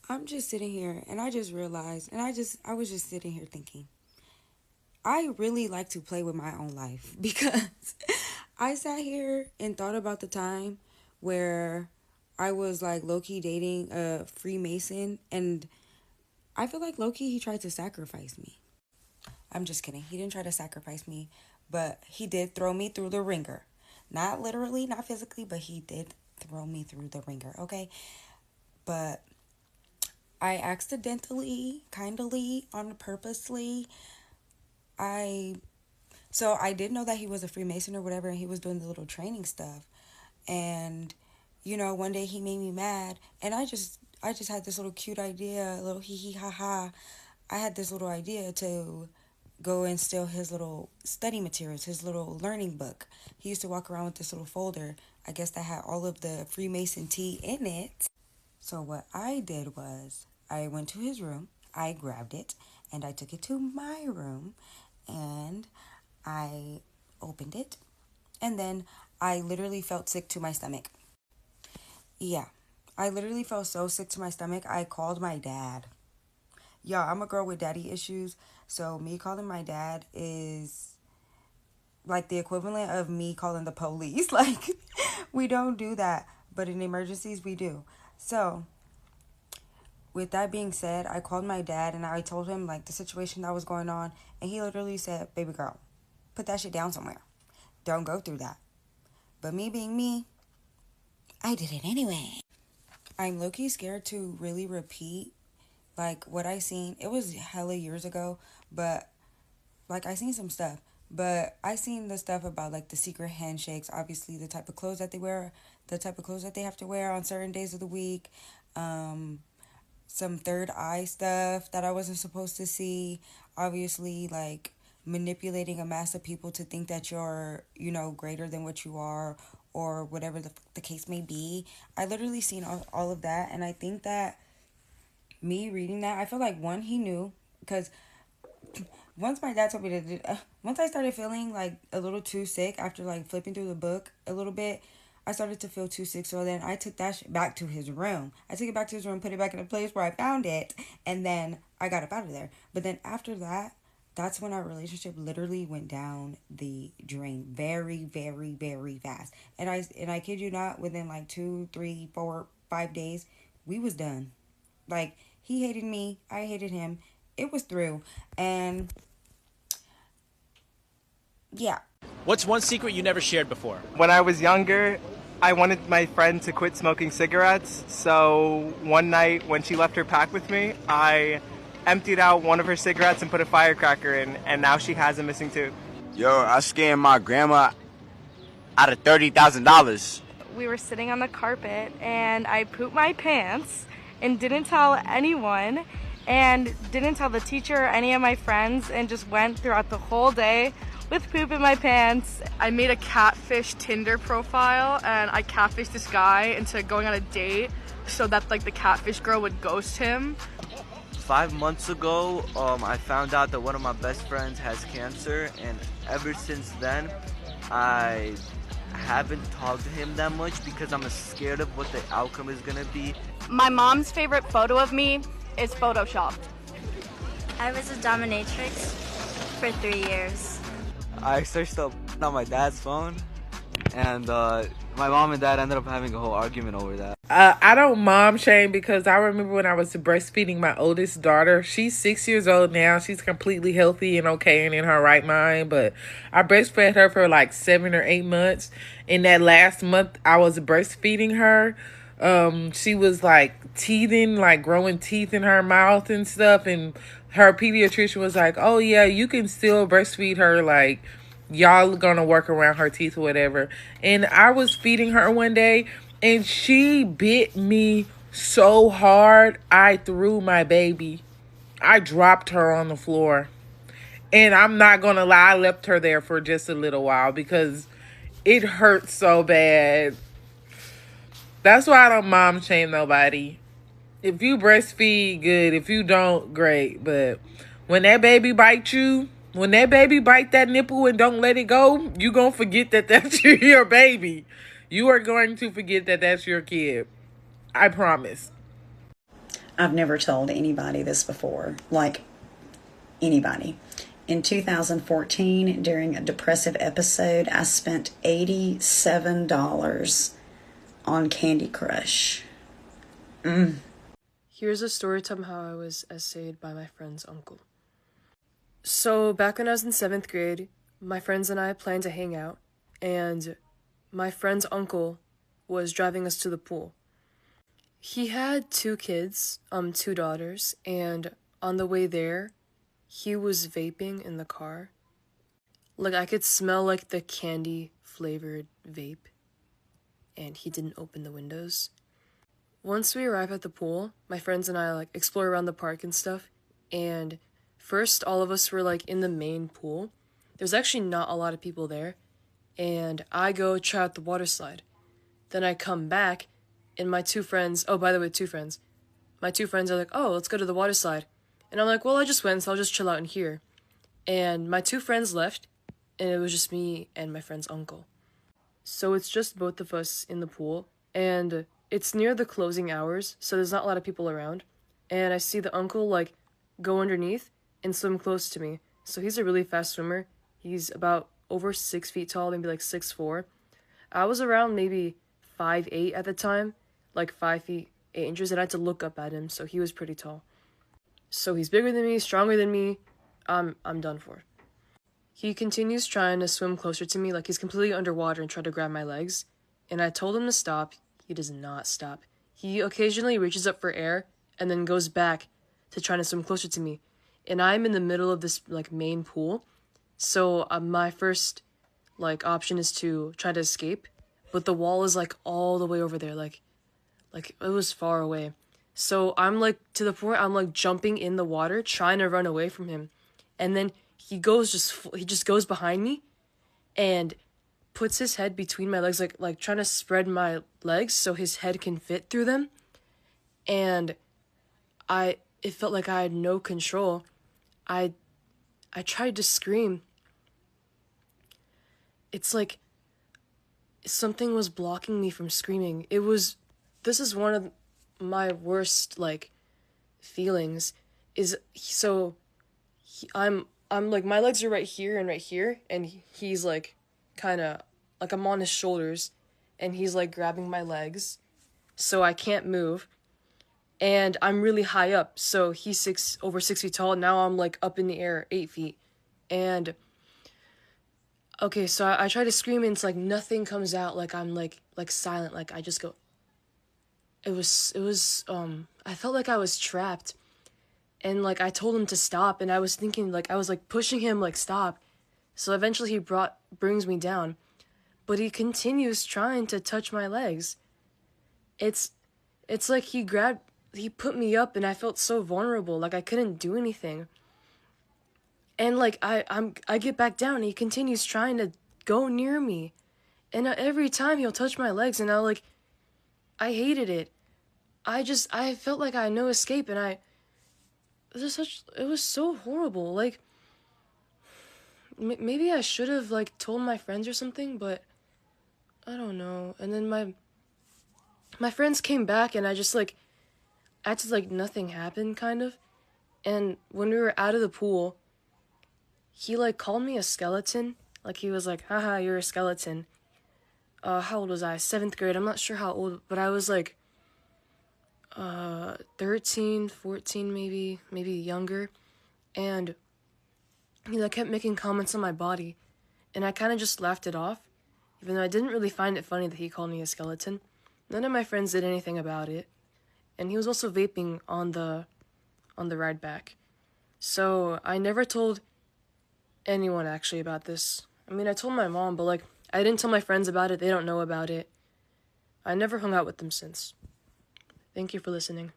I'm just sitting here and I just realized, and I was just sitting here thinking, I really like to play with my own life because I sat here and thought about the time where I was like low key dating a Freemason, and I feel like low key he tried to sacrifice me. I'm just kidding. He didn't try to sacrifice me, but he did throw me through the ringer. Not literally, not physically, but he did throw me through the ringer, okay? But I accidentally, kindly, on purposely, I so I did know that he was a Freemason or whatever, and he was doing the little training stuff. And one day he made me mad, and I just had this little cute idea, a little hee hee ha ha. I had this little idea to go and steal his little study materials, his little learning book. He used to walk around with this little folder, I guess that had all of the Freemason tea in it. So what I did was I went to his room, I grabbed it, and I took it to my room, and I opened it, and then I literally felt sick to my stomach. Yeah, I literally felt so sick to my stomach, I called my dad. Yeah, I'm a girl with daddy issues, so me calling my dad is like the equivalent of me calling the police. Like, we don't do that, but in emergencies, we do. So, with that being said, I called my dad and I told him like the situation that was going on, and he literally said, "Baby girl, put that shit down somewhere. Don't go through that." But me being me, I did it anyway. I'm low-key scared to really repeat like what I seen. It was hella years ago, but like I seen some stuff. But I seen the stuff about like the secret handshakes, obviously the type of clothes that they wear, the type of clothes that they have to wear on certain days of the week. Um, some third eye stuff that I wasn't supposed to see. Obviously, like manipulating a mass of people to think that you're, greater than what you are, or whatever the case may be. I literally seen all of that, and I think that me reading that, I feel like one, he knew, because once my dad told me to once I started feeling like a little too sick after like flipping through the book a little bit, I started to feel too sick. So then I took that back to his room. I took it back to his room, put it back in the place where I found it, and then I got up out of there. But then after that, that's when our relationship literally went down the drain very, very, very fast. And I kid you not, within like 2, 3, 4, 5 days, we was done. Like, he hated me, I hated him. It was through. And yeah. What's one secret you never shared before? When I was younger, I wanted my friend to quit smoking cigarettes. So one night when she left her pack with me, I emptied out one of her cigarettes and put a firecracker in, and now she has a missing tooth. Yo, I scammed my grandma out of $30,000. We were sitting on the carpet and I pooped my pants and didn't tell anyone and didn't tell the teacher or any of my friends, and just went throughout the whole day with poop in my pants. I made a catfish Tinder profile and I catfished this guy into going on a date so that like the catfish girl would ghost him. 5 months ago, I found out that one of my best friends has cancer, and ever since then, I haven't talked to him that much because I'm scared of what the outcome is gonna be. My mom's favorite photo of me is photoshopped. I was a dominatrix for 3 years. I searched up on my dad's phone, and my mom and dad ended up having a whole argument over that. I don't mom shame because I remember when I was breastfeeding my oldest daughter. She's 6 years old now. She's completely healthy and okay and in her right mind. But I breastfed her for like 7 or 8 months. In that last month I was breastfeeding her, she was like teething, like growing teeth in her mouth and stuff. And her pediatrician was like, "Oh yeah, you can still breastfeed her. Like, y'all gonna work around her teeth or whatever." And I was feeding her one day and she bit me so hard I threw my baby. I dropped her on the floor. And I'm not gonna lie, I left her there for just a little while because it hurt so bad. That's why I don't mom shame nobody. If you breastfeed, good. If you don't, great. But when that baby bites you, when that baby bite that nipple and don't let it go, you gonna forget that that's your baby. You are going to forget that that's your kid. I promise. I've never told anybody this before, like anybody. In 2014, during a depressive episode, I spent $87 on Candy Crush. Here's a story time how I was essayed by my friend's uncle. So back when I was in 7th grade, my friends and I planned to hang out, and my friend's uncle was driving us to the pool. He had 2 kids, 2 daughters, and on the way there, he was vaping in the car. Like, I could smell, like, the candy-flavored vape, and he didn't open the windows. Once we arrive at the pool, my friends and I, like, explore around the park and stuff, and first, all of us were, like, in the main pool. There's actually not a lot of people there, and I go try out the water slide. Then I come back, and my 2 friends, oh, by the way, 2 friends. My 2 friends are like, oh, let's go to the water slide. And I'm like, well, I just went, so I'll just chill out in here. And my 2 friends left, and it was just me and my friend's uncle. So it's just both of us in the pool, and it's near the closing hours, so there's not a lot of people around. And I see the uncle, like, go underneath and swim close to me. So he's a really fast swimmer. He's about over 6 feet tall, maybe like 6'4". I was around maybe 5'8" at the time, like 5 feet 8 inches, and I had to look up at him, so he was pretty tall. So he's bigger than me, stronger than me. I'm done for. He continues trying to swim closer to me, like he's completely underwater, and try to grab my legs. And I told him to stop. He does not stop. He occasionally reaches up for air and then goes back to trying to swim closer to me. And I'm in the middle of this, like, main pool. So my first, like, option is to try to escape. But the wall is, like, all the way over there. Like it was far away. So I'm, like, to the point I'm, like, jumping in the water, trying to run away from him. And then he just goes behind me and puts his head between my legs, like trying to spread my legs so his head can fit through them. And it felt like I had no control. I tried to scream. It's like something was blocking me from screaming. This is one of my worst, like, feelings, is, I'm like, my legs are right here, and he's, like, kind of, like, I'm on his shoulders, and he's, like, grabbing my legs, so I can't move, and I'm really high up, so he's over 6 feet tall, now I'm, like, up in the air, 8 feet, and, okay, so I try to scream, and it's, like, nothing comes out, like, I'm, like silent, like, I just go, it was, I felt like I was trapped, and, like, I told him to stop, and I was thinking, like, I was, like, pushing him, like, stop, so eventually he brings me down, but he continues trying to touch my legs. It's like he put me up, and I felt so vulnerable, like I couldn't do anything, and, like, I get back down, and he continues trying to go near me, and every time he'll touch my legs, and I hated it. I felt like I had no escape, and it was so horrible. Like, maybe I should have, like, told my friends or something, but I don't know. And then my friends came back, and I just, like, acted like nothing happened, kind of. And when we were out of the pool, he, like, called me a skeleton. Like, he was like, haha, you're a skeleton. How old was I? 7th grade. I'm not sure how old, but I was, like, 13, 14, maybe younger. And he, like, kept making comments on my body, and I kind of just laughed it off, even though I didn't really find it funny that he called me a skeleton. None of my friends did anything about it, and he was also vaping on the ride back. So I never told anyone actually about this. I mean, I told my mom, but, like, I didn't tell my friends about it. They don't know about it. I never hung out with them since. Thank you for listening.